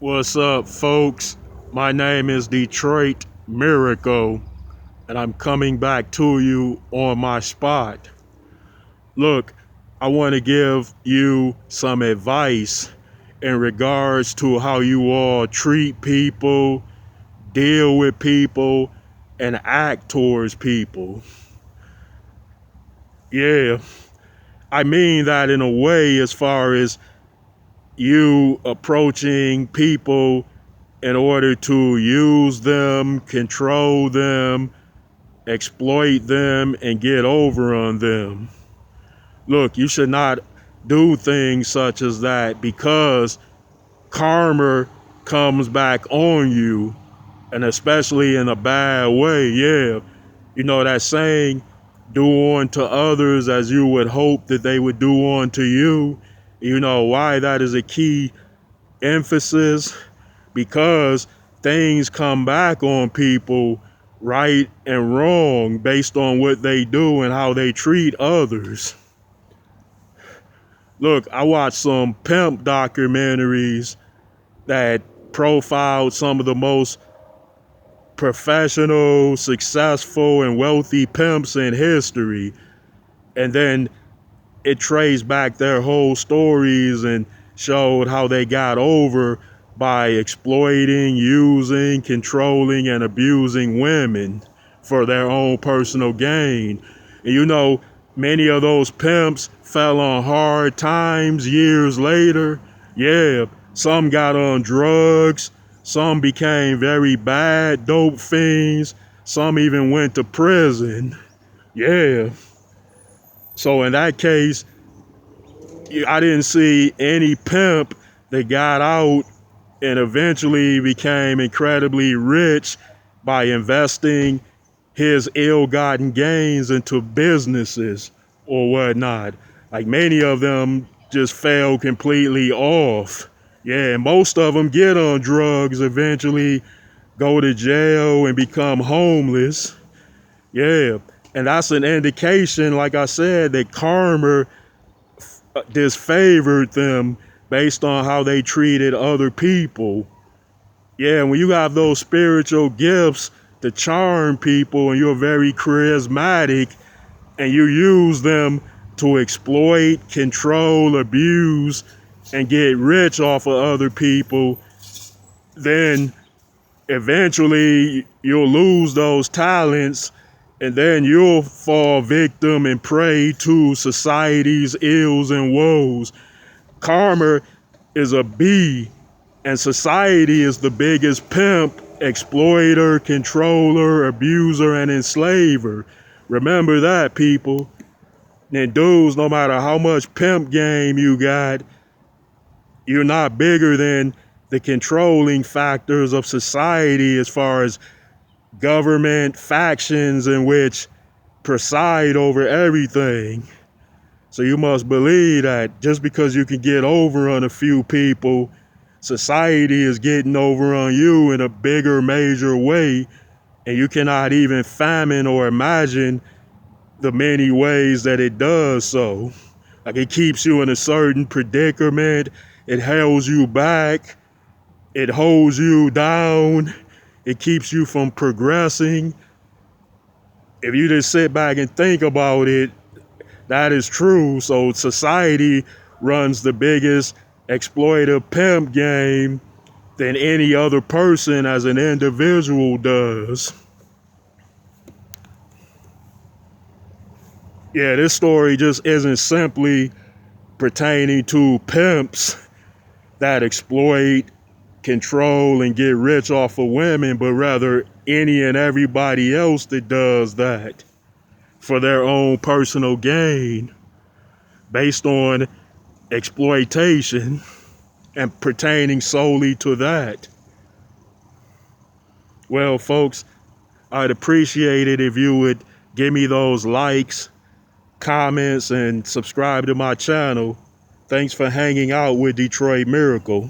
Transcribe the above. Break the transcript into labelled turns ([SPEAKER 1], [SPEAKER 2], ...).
[SPEAKER 1] What's up, folks? My name is Detroit Miracle, and I'm coming back to you on my spot. Look, I want to give you some advice in regards to how you all treat people, deal with people, and act towards people. Yeah, I mean that in a way as far as you approaching people in order to use them, control them, exploit them, and get over on them. Look, you should not do things such as that because karma comes back on you, and especially in a bad way. Yeah, you know that saying, do unto others as you would hope that they would do unto you. You know why that is a key emphasis? Because things come back on people right and wrong based on what they do and how they treat others. Look, I watched some pimp documentaries that profiled some of the most professional, successful, and wealthy pimps in history. And then it traced back their whole stories and showed how they got over by exploiting, using, controlling, and abusing women for their own personal gain. And you know, many of those pimps fell on hard times years later. Yeah, some got on drugs, some became very bad dope fiends, some even went to prison. Yeah. So in that case, I didn't see any pimp that got out and eventually became incredibly rich by investing his ill-gotten gains into businesses or whatnot. Like many of them just fell completely off. Yeah, most of them get on drugs, eventually go to jail and become homeless. Yeah, and that's an indication, like I said, that karma disfavored them based on how they treated other people. Yeah, when you have those spiritual gifts to charm people and you're very charismatic and you use them to exploit, control, abuse, and get rich off of other people, then eventually you'll lose those talents and then you'll fall victim and prey to society's ills and woes. Karma is a bee, and society is the biggest pimp, exploiter, controller, abuser, and enslaver. Remember that, people. And dudes, no matter how much pimp game you got, you're not bigger than the controlling factors of society as far as government factions in which preside over everything. So you must believe that just because you can get over on a few people, society is getting over on you in a bigger, major way, and you cannot even fathom or imagine the many ways that it does so. Like it keeps you in a certain predicament, it holds you back, it holds you down, it keeps you from progressing. If you just sit back and think about it, that is true. So society runs the biggest exploitive pimp game than any other person as an individual does. Yeah, this story just isn't simply pertaining to pimps that exploit, control, and get rich off of women, but rather any and everybody else that does that for their own personal gain based on exploitation and pertaining solely to that. Well, folks, I'd appreciate it if you would give me those likes, comments, and subscribe to my channel. Thanks for hanging out with Detroit Miracle.